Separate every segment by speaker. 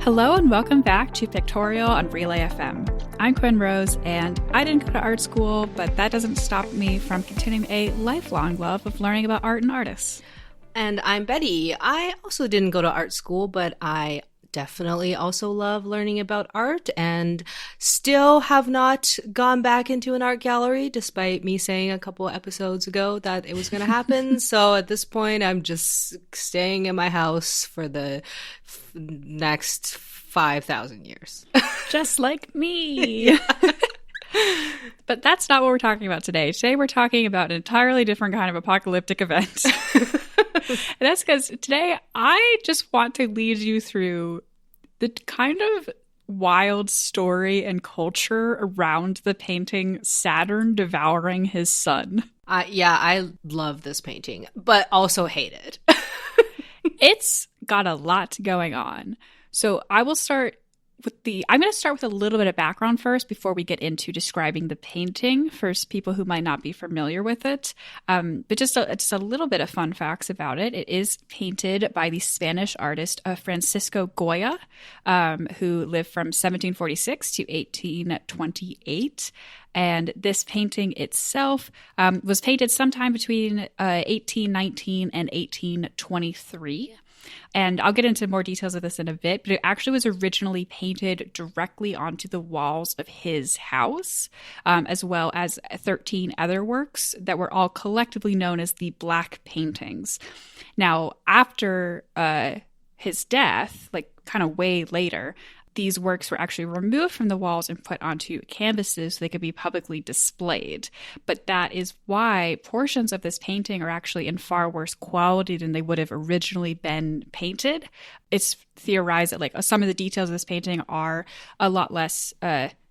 Speaker 1: Hello and welcome back to Pictorial on Relay FM. I'm Quinn Rose, and I didn't go to art school, but that doesn't stop me from continuing a lifelong love of learning about art and artists.
Speaker 2: And I'm Betty. I also didn't go to art school, but I definitely also love learning about art and still have not gone back into an art gallery, despite me saying a couple episodes ago that it was going to happen. So at this point, I'm just staying in my house for the next 5,000 years.
Speaker 1: Just like me. But that's not what we're talking about today. Today we're talking about an entirely different kind of apocalyptic event. And that's because today I just want to lead you through the kind of wild story and culture around the painting Saturn Devouring His Son.
Speaker 2: Yeah, I love this painting, but also hate it.
Speaker 1: It's got a lot going on. So I'm going to start with a little bit of background first before we get into describing the painting for people who might not be familiar with it. But just a little bit of fun facts about it. It is painted by the Spanish artist Francisco Goya, who lived from 1746 to 1828. And this painting itself was painted sometime between 1819 and 1823. And I'll get into more details of this in a bit, but it actually was originally painted directly onto the walls of his house, as well as 13 other works that were all collectively known as the Black Paintings. Now, after his death, like kind of way later, these works were actually removed from the walls and put onto canvases so they could be publicly displayed. But that is why portions of this painting are actually in far worse quality than they would have originally been painted. It's theorized that like some of the details of this painting are a lot less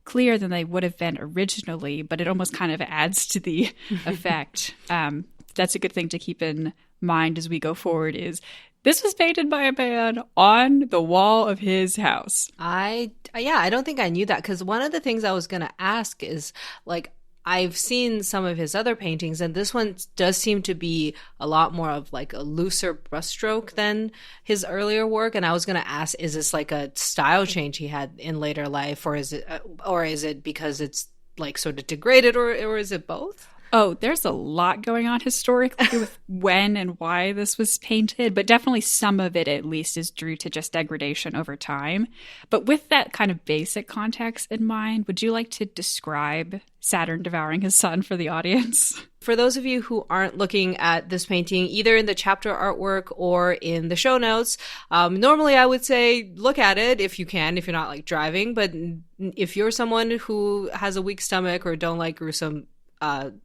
Speaker 1: clear than they would have been originally, but it almost kind of adds to the effect. That's a good thing to keep in mind as we go forward is this was painted by a man on the wall of his house.
Speaker 2: I don't think I knew that, because one of the things I was going to ask is, like, I've seen some of his other paintings, and this one does seem to be a lot more of like a looser brushstroke than his earlier work. And I was going to ask, is this like a style change he had in later life, or is it because it's like sort of degraded, or is it both?
Speaker 1: Oh, there's a lot going on historically with when and why this was painted, but definitely some of it at least is due to just degradation over time. But with that kind of basic context in mind, would you like to describe Saturn Devouring His Son for the audience?
Speaker 2: For those of you who aren't looking at this painting, either in the chapter artwork or in the show notes, normally I would say look at it if you can, if you're not like driving. But if you're someone who has a weak stomach or don't like gruesome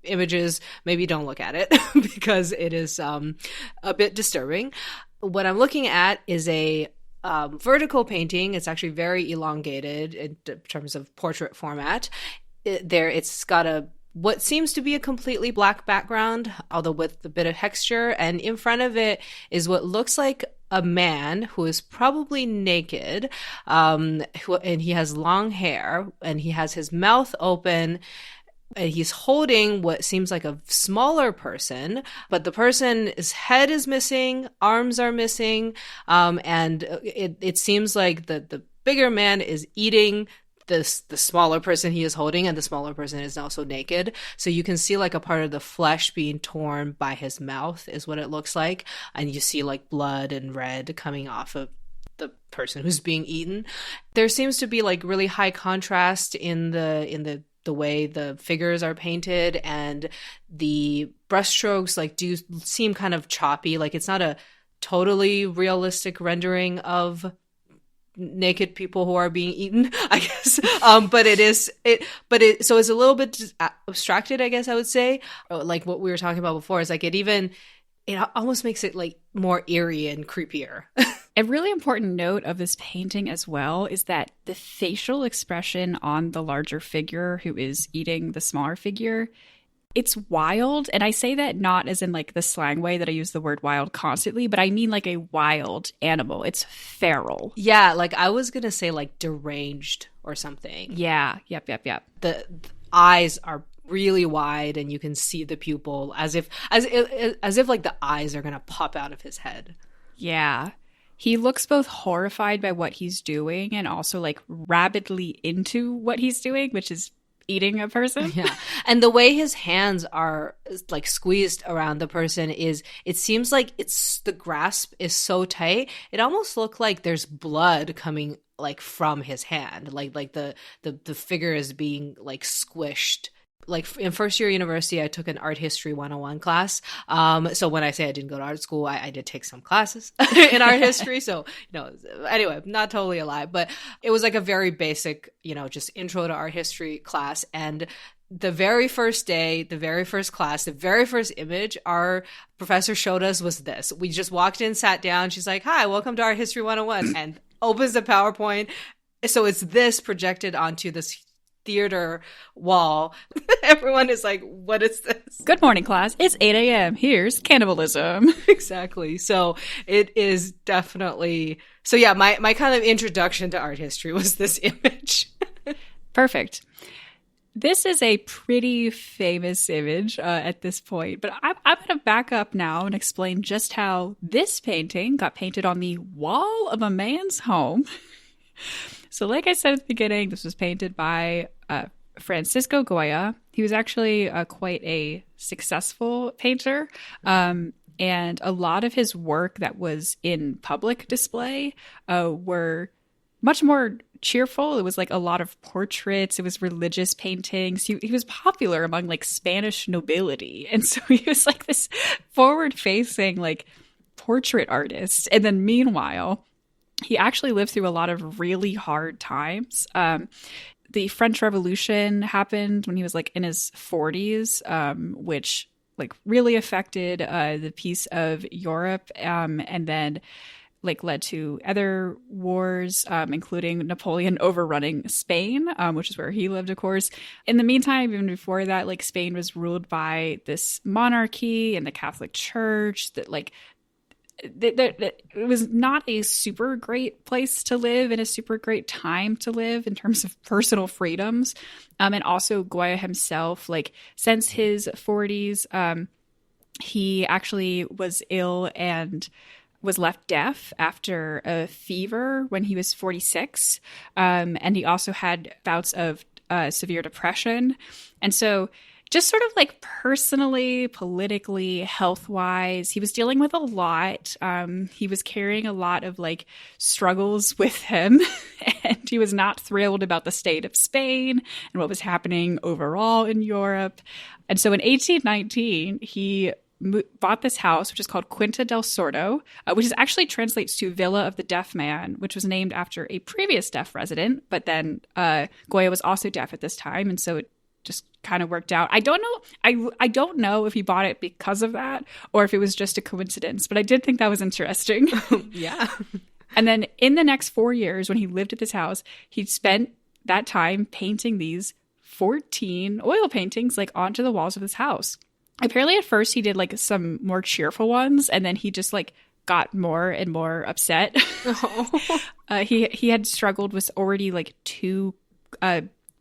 Speaker 2: images, maybe don't look at it because it is a bit disturbing. What I'm looking at is a vertical painting. It's actually very elongated in terms of portrait format. It's got what seems to be a completely black background, although with a bit of texture, and in front of it is what looks like a man who is probably naked, and he has long hair, and he has his mouth open. He's holding what seems like a smaller person, but the person's head is missing, arms are missing, and it seems like the bigger man is eating the smaller person he is holding, and the smaller person is also naked. So you can see like a part of the flesh being torn by his mouth is what it looks like, and you see like blood and red coming off of the person who's being eaten. There seems to be like really high contrast in the way the figures are painted, and the brushstrokes like do seem kind of choppy. Like it's not a totally realistic rendering of naked people who are being eaten, I guess. So it's a little bit abstracted, I guess I would say. Like what we were talking about before is like it almost makes it like more eerie and creepier.
Speaker 1: A really important note of this painting as well is that the facial expression on the larger figure who is eating the smaller figure, it's wild. And I say that not as in like the slang way that I use the word wild constantly, but I mean like a wild animal. It's feral.
Speaker 2: Yeah, like I was going to say like deranged or something.
Speaker 1: Yeah, yep.
Speaker 2: The eyes are really wide, and you can see the pupil as if like the eyes are going to pop out of his head.
Speaker 1: Yeah. He looks both horrified by what he's doing and also like rabidly into what he's doing, which is eating a person.
Speaker 2: Yeah. And the way his hands are like squeezed around the person is, it seems like the grasp is so tight. It almost looks like there's blood coming like from his hand. Like the figure is being like squished. Like in first year university, I took an art history 101 class. So when I say I didn't go to art school, I did take some classes in art history. So, anyway, not totally a lie, but it was like a very basic, just intro to art history class. And the very first day, the very first class, the very first image our professor showed us was this. We just walked in, sat down. She's like, "Hi, welcome to Art History 101," and opens the PowerPoint. So it's this projected onto this theater wall. Everyone is like, what is this?
Speaker 1: Good morning, class. It's 8 a.m. Here's cannibalism.
Speaker 2: Exactly. So it is definitely... So yeah, my kind of introduction to art history was this image.
Speaker 1: Perfect. This is a pretty famous image at this point, but I'm going to back up now and explain just how this painting got painted on the wall of a man's home. So like I said at the beginning, this was painted by Francisco Goya. He was actually quite a successful painter. And a lot of his work that was in public display were much more cheerful. It was like a lot of portraits. It was religious paintings. He was popular among like Spanish nobility. And so he was like this forward-facing like portrait artist. And then meanwhile, he actually lived through a lot of really hard times. The French Revolution happened when he was like in his 40s, which like really affected the peace of Europe, and then like led to other wars, including Napoleon overrunning Spain, which is where he lived, of course. In the meantime, even before that, like Spain was ruled by this monarchy and the Catholic Church that like it was not a super great place to live and a super great time to live in terms of personal freedoms. And also Goya himself, like since his 40s, he actually was ill and was left deaf after a fever when he was 46. And he also had bouts of severe depression. And so just sort of like personally, politically, health-wise, he was dealing with a lot. He was carrying a lot of like struggles with him, and he was not thrilled about the state of Spain and what was happening overall in Europe. And so in 1819, he bought this house, which is called Quinta del Sordo, which is actually translates to Villa of the Deaf Man, which was named after a previous deaf resident. But then Goya was also deaf at this time, and so it just kind of worked out. I don't know. I don't know if he bought it because of that or if it was just a coincidence, but I did think that was interesting.
Speaker 2: Yeah.
Speaker 1: And then in the next 4 years, when he lived at this house, he spent that time painting these 14 oil paintings like onto the walls of his house. Apparently at first he did like some more cheerful ones, and then he just like got more and more upset. Oh. He had struggled with already like two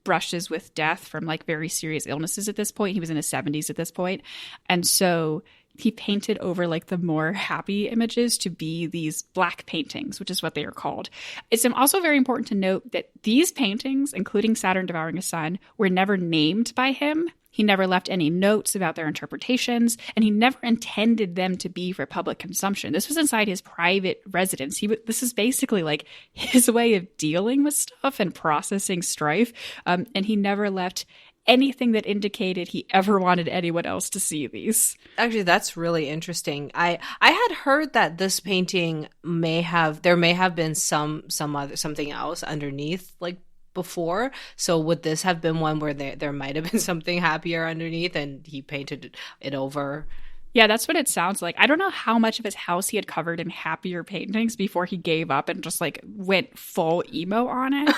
Speaker 1: brushes with death from like very serious illnesses at this point. He was in his 70s at this point. And so he painted over like the more happy images to be these black paintings, which is what they are called. It's also very important to note that these paintings, including Saturn Devouring His Son, were never named by him. He never left any notes about their interpretations, and he never intended them to be for public consumption. This was inside his private residence. This is basically like his way of dealing with stuff and processing strife, and he never left anything that indicated he ever wanted anyone else to see these.
Speaker 2: Actually, that's really interesting. I had heard that this painting may have been something else underneath, like before. So would this have been one where there might have been something happier underneath and he painted it over?
Speaker 1: Yeah, that's what it sounds like. I don't know how much of his house he had covered in happier paintings before he gave up and just like went full emo on it.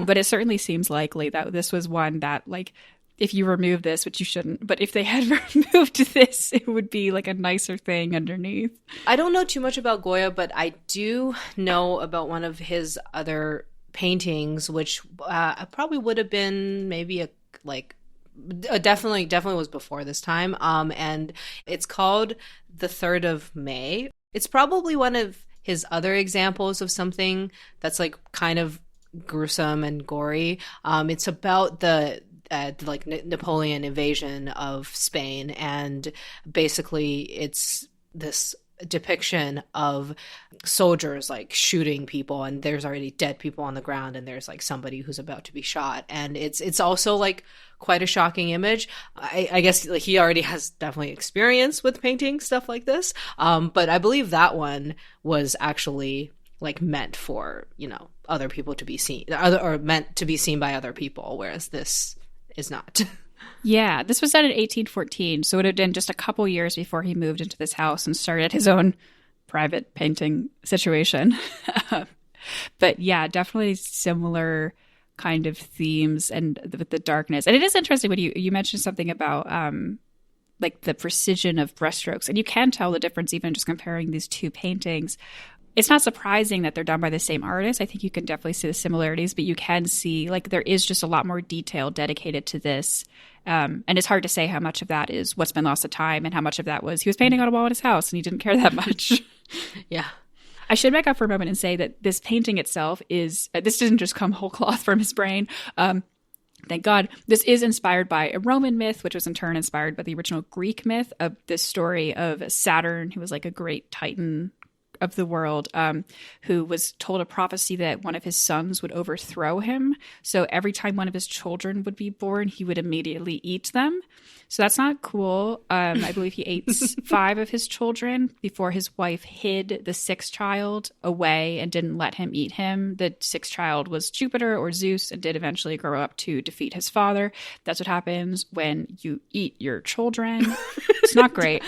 Speaker 1: But it certainly seems likely that this was one that like, if you remove this, which you shouldn't, but if they had removed this, it would be like a nicer thing underneath.
Speaker 2: I don't know too much about Goya, but I do know about one of his other paintings, which probably would have been maybe definitely was before this time. And it's called The 3rd of May. It's probably one of his other examples of something that's like kind of gruesome and gory. It's about the Napoleon invasion of Spain, and basically it's this depiction of soldiers like shooting people, and there's already dead people on the ground, and there's like somebody who's about to be shot, and it's also like quite a shocking image. I guess like he already has definitely experience with painting stuff like this, but I believe that one was actually like meant for, you know, other people to be seen, or meant to be seen by other people, whereas this is not.
Speaker 1: Yeah, this was done in 1814, so it had been just a couple years before he moved into this house and started his own private painting situation. But yeah, definitely similar kind of themes and with the darkness. And it is interesting when you mentioned something about like the precision of brushstrokes, and you can tell the difference even just comparing these two paintings. It's not surprising that they're done by the same artist. I think you can definitely see the similarities, but you can see like there is just a lot more detail dedicated to this. And it's hard to say how much of that is what's been lost to time and how much of that was he was painting on a wall in his house and he didn't care that much.
Speaker 2: Yeah.
Speaker 1: I should back up for a moment and say that this painting itself is, this didn't just come whole cloth from his brain. Thank God. This is inspired by a Roman myth, which was in turn inspired by the original Greek myth of this story of Saturn, who was like a great titan of the world, who was told a prophecy that one of his sons would overthrow him. So every time one of his children would be born, he would immediately eat them. So that's not cool. I believe he ate 5 of his children before his wife hid the 6th child away and didn't let him eat him. The 6th child was Jupiter or Zeus and did eventually grow up to defeat his father. That's what happens when you eat your children. It's not great.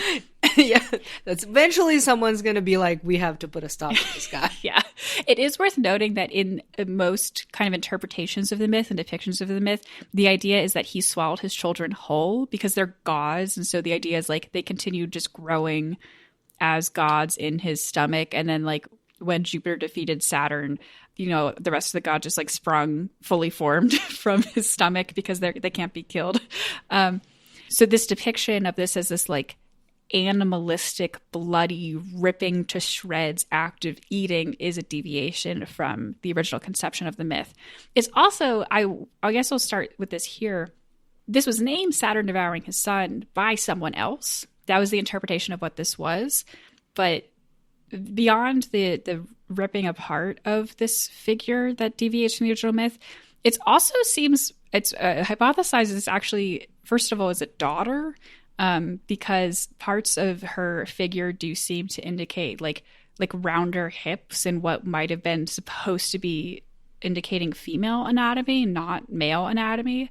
Speaker 2: Yeah, that's eventually someone's going to be like, we have to put a stop to this guy.
Speaker 1: Yeah. It is worth noting that in most kind of interpretations of the myth and depictions of the myth, the idea is that he swallowed his children whole because they're gods. And so the idea is like they continue just growing as gods in his stomach. And then like when Jupiter defeated Saturn, you know, the rest of the gods just like sprung fully formed from his stomach because they can't be killed. So this depiction of this as this like animalistic, bloody, ripping to shreds act of eating is a deviation from the original conception of the myth. It's also, I guess I'll start with this here. This was named Saturn Devouring His Son by someone else. That was the interpretation of what this was. But beyond the ripping apart of this figure that deviates from the original myth, it also seems, it's hypothesized this actually, first of all, is a daughter, because parts of her figure do seem to indicate like rounder hips and what might have been supposed to be indicating female anatomy, not male anatomy.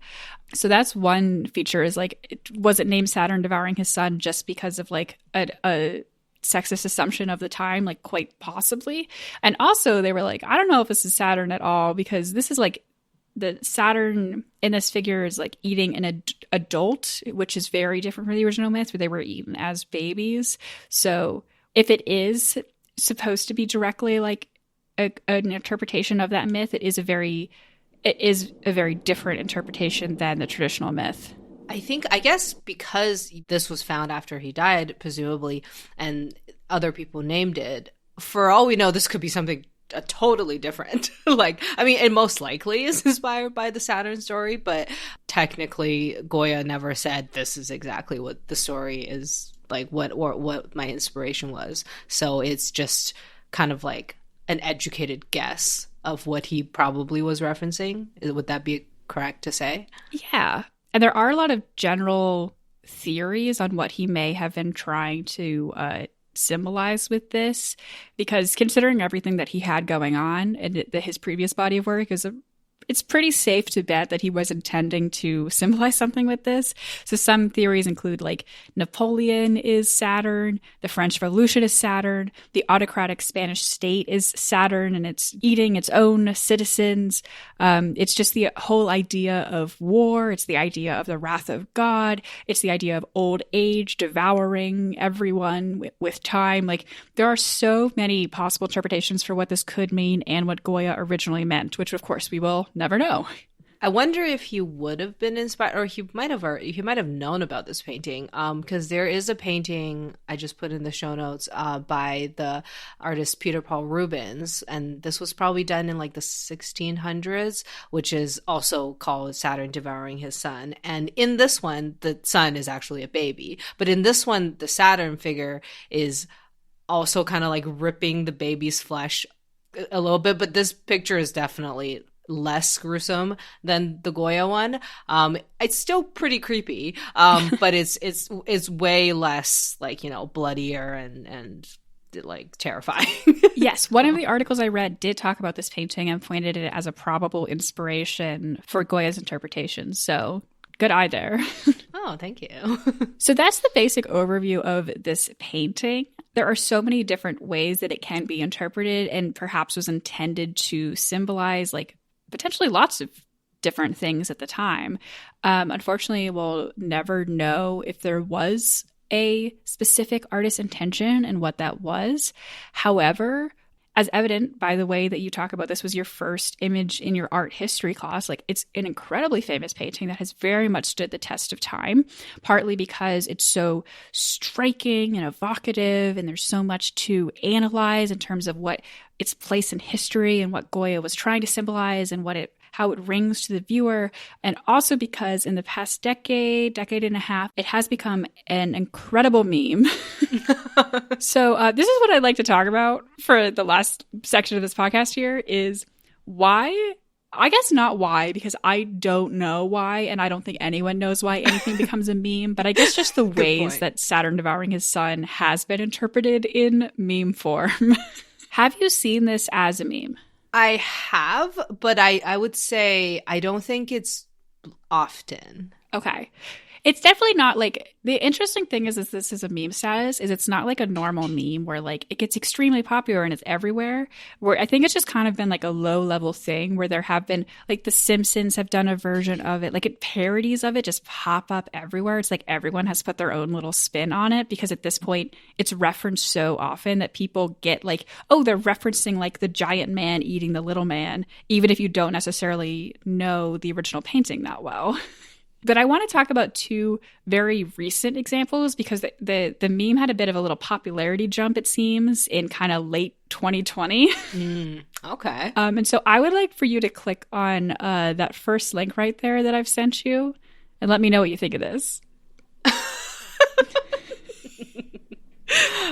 Speaker 1: So that's one feature, is like, was it named Saturn Devouring His Son just because of like a sexist assumption of the time? Like quite possibly. And also they were like, I don't know if this is Saturn at all, because this is like, the Saturn in this figure is like eating an adult, which is very different from the original myth where they were eaten as babies. So if it is supposed to be directly like an interpretation of that myth, it is a very different interpretation than the traditional myth.
Speaker 2: I guess because this was found after he died, presumably, and other people named it, for all we know, this could be something totally different. Like, I mean, it most likely is inspired by the Saturn story, but technically Goya never said this is exactly what the story is, like what my inspiration was. So it's just kind of like an educated guess of what he probably was referencing. Would that be correct to say?
Speaker 1: Yeah. And there are a lot of general theories on what he may have been trying to symbolize with this, because considering everything that he had going on and his previous body of work, it's pretty safe to bet that he was intending to symbolize something with this. So some theories include like Napoleon is Saturn, the French Revolution is Saturn, the autocratic Spanish state is Saturn, and it's eating its own citizens. It's just the whole idea of war. It's the idea of the wrath of God. It's the idea of old age devouring everyone with time. Like, there are so many possible interpretations for what this could mean and what Goya originally meant, which of course we will never know.
Speaker 2: I wonder if he would have been inspired, or he might have known about this painting. Because there is a painting I just put in the show notes by the artist Peter Paul Rubens, and this was probably done in like the 1600s, which is also called Saturn Devouring His Son. And in this one, the son is actually a baby, but in this one, the Saturn figure is also kind of like ripping the baby's flesh a little bit. But this picture is definitely less gruesome than the Goya one. It's still pretty creepy, but it's way less like, you know, bloodier and like terrifying.
Speaker 1: Yes, one of the articles I read did talk about this painting and pointed it as a probable inspiration for Goya's interpretation. So good eye there.
Speaker 2: Oh, thank you.
Speaker 1: So that's the basic overview of this painting. There are so many different ways that it can be interpreted and perhaps was intended to symbolize like potentially lots of different things at the time. Unfortunately, we'll never know if there was a specific artist's intention and what that was. However, as evident by the way that you talk about this was your first image in your art history class, like it's an incredibly famous painting that has very much stood the test of time, partly because it's so striking and evocative and there's so much to analyze in terms of what its place in history and what Goya was trying to symbolize and how it rings to the viewer, and also because in the past decade and a half, it has become an incredible meme. So this is what I'd like to talk about for the last section of this podcast here is why, I guess not why, because I don't know why, and I don't think anyone knows why anything becomes a meme, but I guess just the ways that Saturn Devouring His Son has been interpreted in meme form. Have you seen this as a meme?
Speaker 2: I have, but I would say I don't think it's often.
Speaker 1: Okay. It's definitely not like, the interesting thing is this is a meme status, is it's not like a normal meme where like it gets extremely popular and it's everywhere. Where I think it's just kind of been like a low level thing where there have been like The Simpsons have done a version of it, like parodies of it just pop up everywhere. It's like everyone has put their own little spin on it because at this point it's referenced so often that people get like, oh, they're referencing like the giant man eating the little man, even if you don't necessarily know the original painting that well. But I want to talk about two very recent examples because the meme had a bit of a little popularity jump, it seems, in kind of late 2020.
Speaker 2: Okay.
Speaker 1: And so I would like for you to click on that first link right there that I've sent you and let me know what you think of this.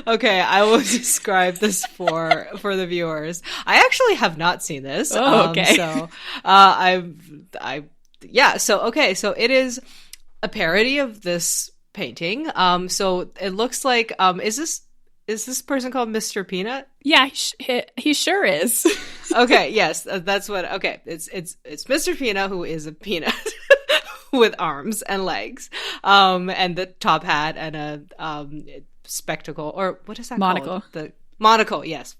Speaker 2: Okay, I will describe this for the viewers. I actually have not seen this.
Speaker 1: Oh, okay.
Speaker 2: So so it is a parody of this painting. So it looks like is this person called Mr. Peanut?
Speaker 1: Yeah, he sure is.
Speaker 2: Okay, yes, that's what. Okay, it's Mr. Peanut, who is a peanut with arms and legs, and the top hat and a spectacle, or what is that
Speaker 1: monocle?
Speaker 2: Called? The monocle, yes.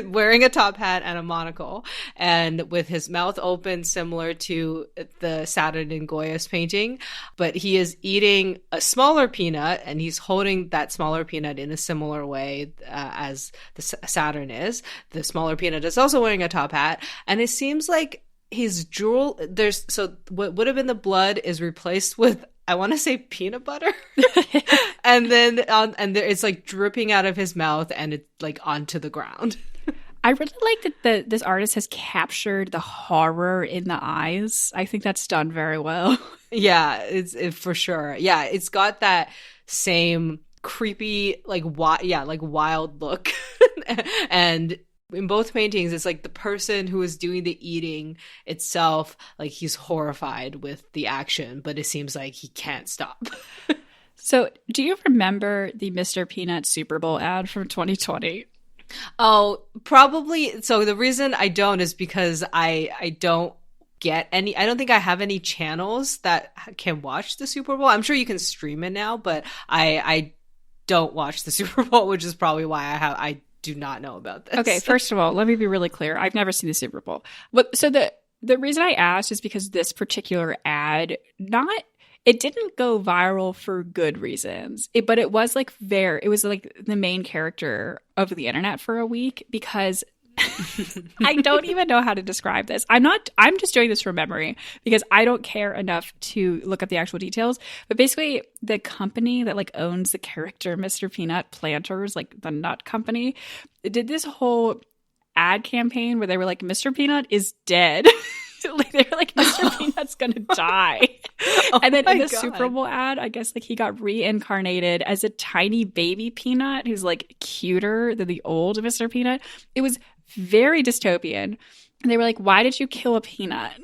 Speaker 2: Wearing a top hat and a monocle, and with his mouth open, similar to the Saturn in Goya's painting, but he is eating a smaller peanut, and he's holding that smaller peanut in a similar way as the Saturn is. The smaller peanut is also wearing a top hat, and it seems like his drool. So what would have been the blood is replaced with, I want to say, peanut butter. And then it's like dripping out of his mouth and it's like onto the ground.
Speaker 1: I really like that this artist has captured the horror in the eyes. I think that's done very well.
Speaker 2: Yeah, it's for sure. Yeah, it's got that same creepy, like wild look. And in both paintings, it's like the person who is doing the eating itself, like he's horrified with the action, but it seems like he can't stop.
Speaker 1: So do you remember the Mr. Peanut Super Bowl ad from 2020?
Speaker 2: Oh, probably. So the reason I don't is because I don't get any, I don't think I have any channels that can watch the Super Bowl. I'm sure you can stream it now, but I don't watch the Super Bowl, which is probably why I do not know about this.
Speaker 1: Okay, first of all, let me be really clear. I've never seen the Super Bowl. So the reason I asked is because this particular ad, it didn't go viral for good reasons, but it was like it was like the main character of the internet for a week because I don't even know how to describe this. I'm just doing this from memory because I don't care enough to look up the actual details. But basically, the company that like owns the character Mr. Peanut, Planters, like the nut company, did this whole ad campaign where they were like, Mr. Peanut is dead. Like they were like, Mr. Peanut's gonna die. And then in the Super Bowl ad, I guess like he got reincarnated as a tiny baby peanut who's like cuter than the old Mr. Peanut. It was very dystopian. And they were like, why did you kill a peanut?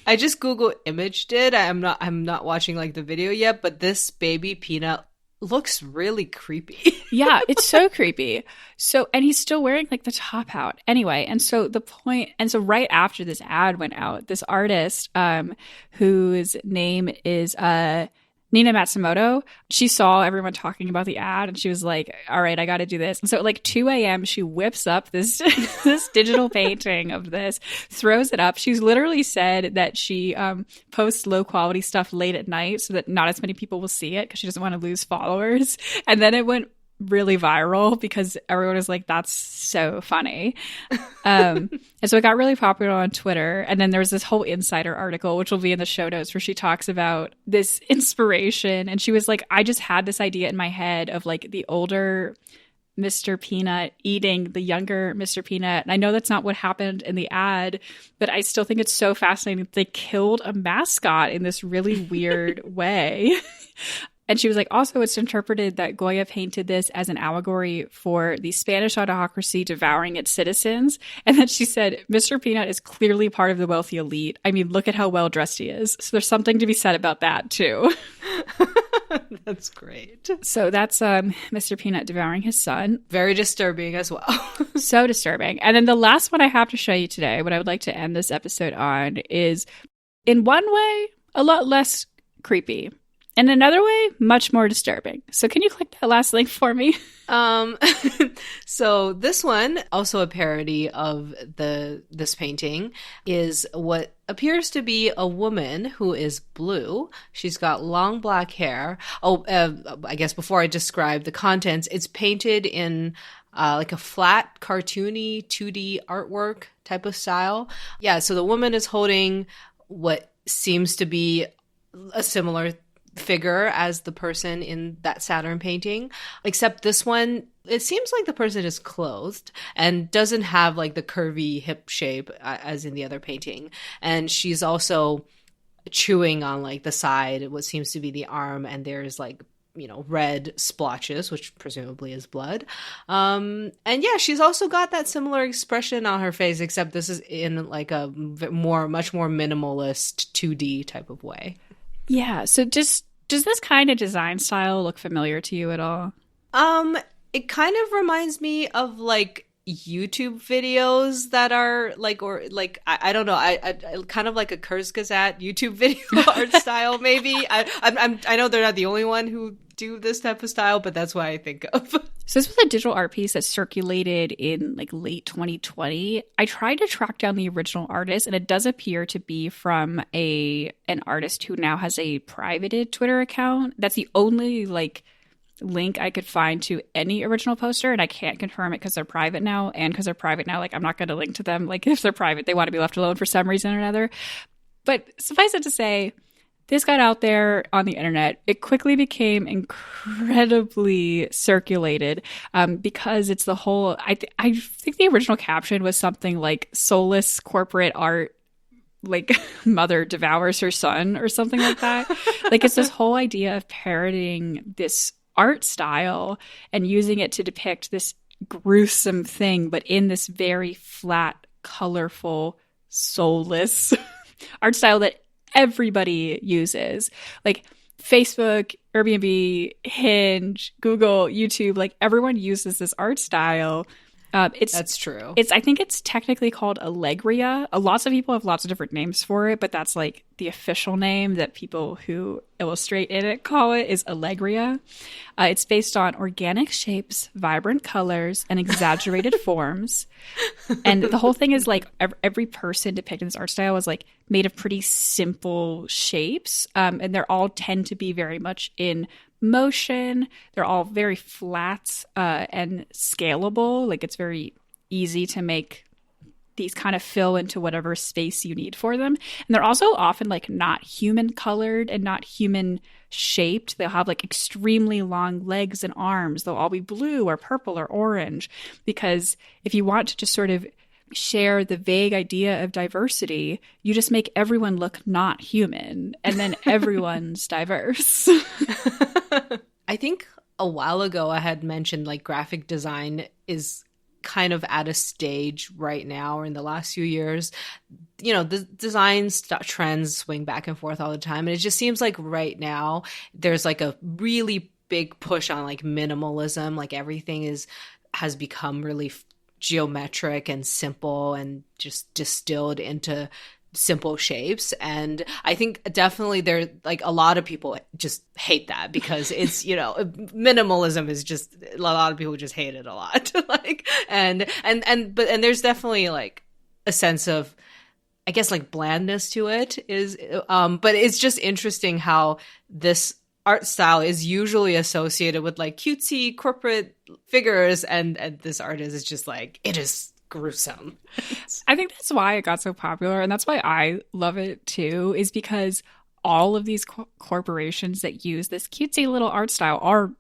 Speaker 2: I just Google imaged it. I'm not watching like the video yet, but this baby peanut looks really creepy.
Speaker 1: Yeah, it's so creepy. So, and he's still wearing like the top out anyway. And so right after this ad went out, this artist, whose name is Nina Matsumoto, she saw everyone talking about the ad and she was like, all right, I got to do this. And so at like 2 a.m., she whips up this this digital painting of this, throws it up. She's literally said that she posts low quality stuff late at night so that not as many people will see it because she doesn't want to lose followers. And then it went really viral because everyone was like, that's so funny. And so it got really popular on Twitter. And then there was this whole Insider article, which will be in the show notes, where she talks about this inspiration. And she was like, I just had this idea in my head of like the older Mr. Peanut eating the younger Mr. Peanut. And I know that's not what happened in the ad, but I still think it's so fascinating that they killed a mascot in this really weird way. And she was like, also, it's interpreted that Goya painted this as an allegory for the Spanish autocracy devouring its citizens. And then she said, Mr. Peanut is clearly part of the wealthy elite. I mean, look at how well dressed he is. So there's something to be said about that, too.
Speaker 2: That's great.
Speaker 1: So that's Mr. Peanut devouring his son.
Speaker 2: Very disturbing as well.
Speaker 1: So disturbing. And then the last one I have to show you today, what I would like to end this episode on, is in one way, a lot less creepy. In another way, much more disturbing. So can you click that last link for me?
Speaker 2: So this one, also a parody of this painting, is what appears to be a woman who is blue. She's got long black hair. I guess before I describe the contents, it's painted in like a flat, cartoony 2D artwork type of style. Yeah, so the woman is holding what seems to be a similar figure as the person in that Saturn painting, except this one, it seems like the person is clothed and doesn't have like the curvy hip shape as in the other painting. And she's also chewing on like the side, what seems to be the arm, and there's like, you know, red splotches, which presumably is blood. And yeah, she's also got that similar expression on her face, except this is in like a much more minimalist 2D type of way.
Speaker 1: Yeah. So does this kind of design style look familiar to you at all?
Speaker 2: It kind of reminds me of like YouTube videos that are like, or like, I don't know, I kind of like a Kurzgesagt YouTube video art style, maybe. I know they're not the only one who do this type of style, but that's what I think of.
Speaker 1: So this was a digital art piece that circulated in like late 2020. I tried to track down the original artist, and it does appear to be from an artist who now has a privated Twitter account. That's the only like link I could find to any original poster, and I can't confirm it because they're private now. And because they're private now, like I'm not going to link to them. Like if they're private, they want to be left alone for some reason or another. But suffice it to say, this got out there on the internet. It quickly became incredibly circulated because it's the whole, I think the original caption was something like soulless corporate art, like mother devours her son or something like that. Like it's this whole idea of parodying this art style and using it to depict this gruesome thing, but in this very flat, colorful, soulless art style that everybody uses. Like Facebook, Airbnb, Hinge, Google, YouTube, like everyone uses this art style.
Speaker 2: That's true.
Speaker 1: I think it's technically called Allegria. Lots of people have lots of different names for it, but that's like the official name that people who illustrate in it call it is Allegria. It's based on organic shapes, vibrant colors, and exaggerated forms. And the whole thing is like every person depicted in this art style was like made of pretty simple shapes. And they're all tend to be very much in motion. They're all very flat and scalable. Like it's very easy to make these kind of fill into whatever space you need for them. And they're also often like not human colored and not human shaped. They'll have like extremely long legs and arms. They'll all be blue or purple or orange, because if you want to just sort of share the vague idea of diversity, you just make everyone look not human, and then everyone's diverse.
Speaker 2: I think a while ago I had mentioned like graphic design is kind of at a stage right now, or in the last few years, you know, the design trends swing back and forth all the time. And it just seems like right now there's like a really big push on like minimalism. Like everything has become really geometric and simple and just distilled into simple shapes. And I think definitely there, like, a lot of people just hate that because it's, you know, minimalism is just, a lot of people just hate it a lot. Like, and there's definitely like a sense of, I guess, like blandness to it is, but it's just interesting how this art style is usually associated with like cutesy corporate figures, and this artist is just like, it is gruesome.
Speaker 1: I think that's why it got so popular, and that's why I love it too, is because all of these corporations that use this cutesy little art style are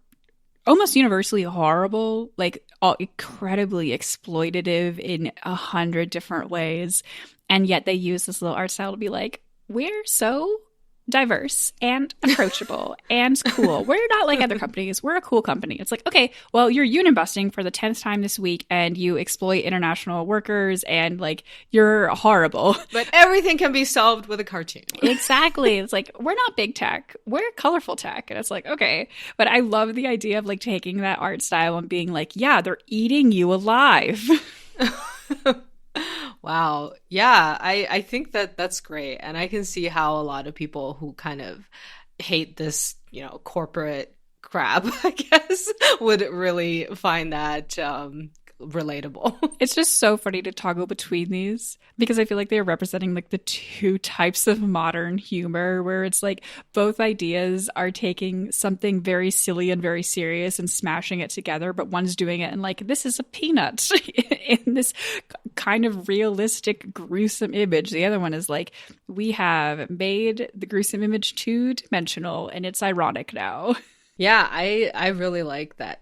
Speaker 1: almost universally horrible, like all incredibly exploitative in 100 different ways, and yet they use this little art style to be like, we're so diverse and approachable and cool. We're not like other companies. We're a cool company. It's like, okay, well, you're union busting for the 10th time this week and you exploit international workers and like you're horrible.
Speaker 2: But everything can be solved with a cartoon.
Speaker 1: Exactly. It's like, we're not big tech. We're colorful tech. And it's like, okay. But I love the idea of like taking that art style and being like, yeah, they're eating you alive.
Speaker 2: Wow. Yeah, I think that's great. And I can see how a lot of people who kind of hate this, you know, corporate crap, I guess, would really find that relatable.
Speaker 1: It's just so funny to toggle between these because I feel like they're representing like the two types of modern humor, where it's like both ideas are taking something very silly and very serious and smashing it together, but one's doing it and like, this is a peanut in this kind of realistic gruesome image. The other one is like, we have made the gruesome image two-dimensional and it's ironic now.
Speaker 2: Yeah, I really like that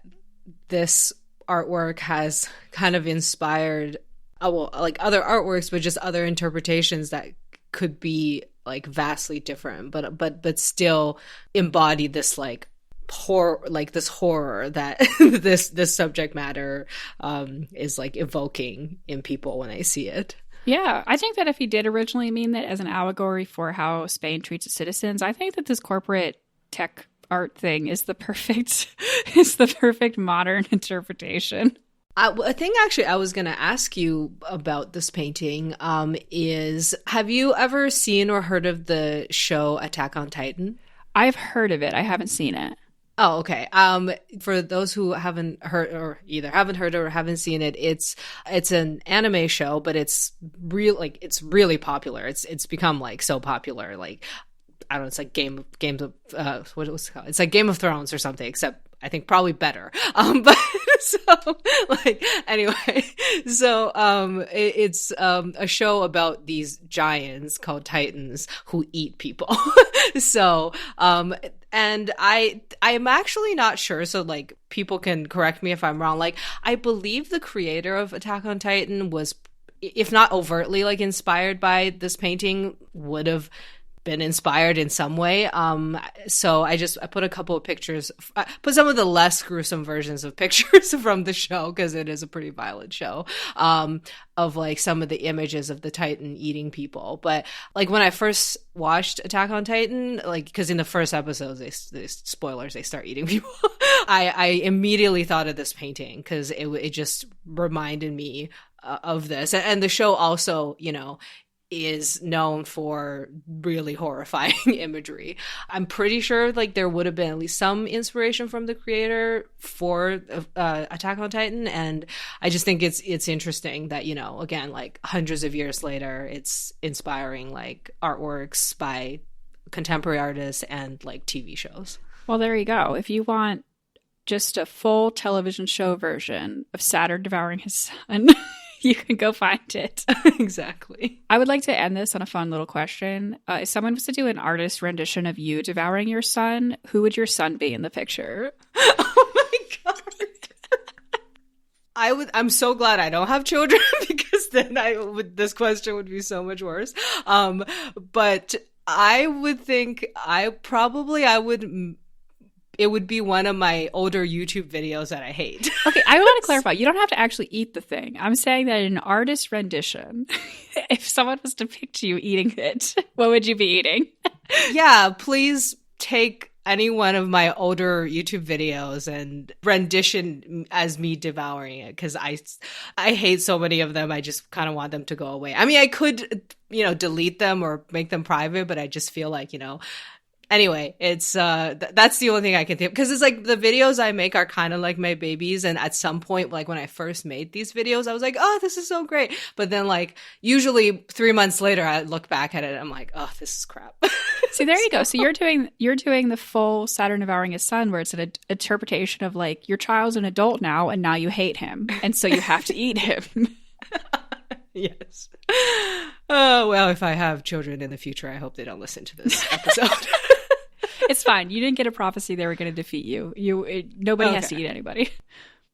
Speaker 2: this artwork has kind of inspired well, like other artworks, but just other interpretations that could be like vastly different, but still embody this like horror, like this horror that this subject matter is like evoking in people when they see it.
Speaker 1: Yeah, I think that if he did originally mean that as an allegory for how Spain treats its citizens, I think that this corporate tech art thing is the perfect modern interpretation.
Speaker 2: A thing actually I was going to ask you about this painting is, have you ever seen or heard of the show Attack on Titan?
Speaker 1: I've heard of it. I haven't seen it.
Speaker 2: Oh, okay. For those who haven't heard or either haven't heard or haven't seen it, it's an anime show, but it's really popular. It's become like so popular, like, I don't know, it's like games of what it was called. It's like Game of Thrones or something, except I think probably better. But so like anyway, so it's a show about these giants called Titans who eat people. So and I'm actually not sure. So like people can correct me if I'm wrong. Like I believe the creator of Attack on Titan was, if not overtly like inspired by this painting, would have been inspired in some way. So I put a couple of pictures, put some of the less gruesome versions of pictures from the show, because it is a pretty violent show, of like some of the images of the Titan eating people. But like when I first watched Attack on Titan, like, because in the first episodes, they spoilers, they start eating people. I immediately thought of this painting because it just reminded me of this. And the show also, you know, is known for really horrifying imagery. I'm pretty sure like there would have been at least some inspiration from the creator for Attack on Titan, and I just think it's interesting that, you know, again, like hundreds of years later, it's inspiring like artworks by contemporary artists and like TV shows.
Speaker 1: Well, there you go. If you want just a full television show version of Saturn Devouring His Son, You can go find it.
Speaker 2: Exactly.
Speaker 1: I would like to end this on a fun little question. If someone was to do an artist rendition of you devouring your son, who would your son be in the picture?
Speaker 2: Oh my God. I'm so glad I don't have children because then this question would be so much worse. But I would think it would be one of my older YouTube videos that I hate.
Speaker 1: Okay, I want to clarify. You don't have to actually eat the thing. I'm saying that in an artist rendition, if someone was to depict you eating it, what would you be eating?
Speaker 2: Yeah, please take any one of my older YouTube videos and rendition as me devouring it, because I hate so many of them. I just kind of want them to go away. I mean, I could, delete them or make them private, but I just feel like, Anyway, it's that's the only thing I can think of, because it's like the videos I make are kind of like my babies, and at some point, like when I first made these videos, I was like, oh, this is so great. But then like usually 3 months later, I look back at it and I'm like, oh, this is crap.
Speaker 1: See, there you go. So you're doing the full Saturn Devouring His Son, where it's an interpretation of like your child's an adult now and now you hate him, and so you have to eat him.
Speaker 2: Yes. Oh, well, if I have children in the future, I hope they don't listen to this episode.
Speaker 1: It's fine. You didn't get a prophecy they were going to defeat you. Nobody has to eat anybody.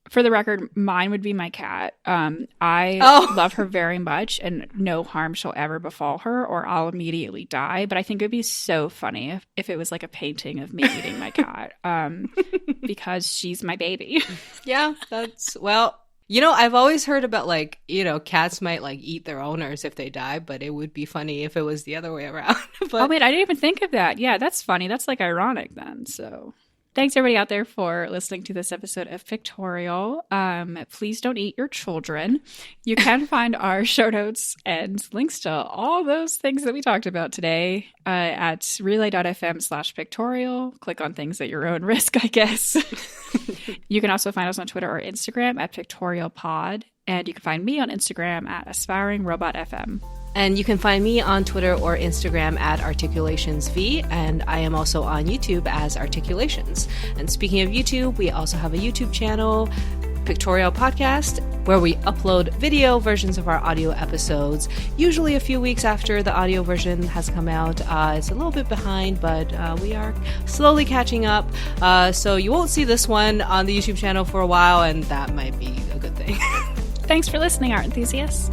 Speaker 1: For the record, mine would be my cat. I love her very much, and no harm shall ever befall her, or I'll immediately die. But I think it would be so funny if it was like a painting of me eating my cat, because she's my baby. Yeah, I've always heard about like, cats might like eat their owners if they die, but it would be funny if it was the other way around. But... Oh, wait, I didn't even think of that. Yeah, that's funny. That's like ironic then. So thanks everybody out there for listening to this episode of Pictorial. Please don't eat your children. You can find our show notes and links to all those things that we talked about today at relay.fm/pictorial. Click on things at your own risk, I guess. You can also find us on Twitter or Instagram at PictorialPod. And you can find me on Instagram at AspiringRobotFM.
Speaker 2: And you can find me on Twitter or Instagram at ArticulationsV, and I am also on YouTube as Articulations. And speaking of YouTube, we also have a YouTube channel, Pictorial Podcast, where we upload video versions of our audio episodes, usually a few weeks after the audio version has come out. It's a little bit behind, but we are slowly catching up. So you won't see this one on the YouTube channel for a while, and that might be a good thing.
Speaker 1: Thanks for listening, art enthusiasts.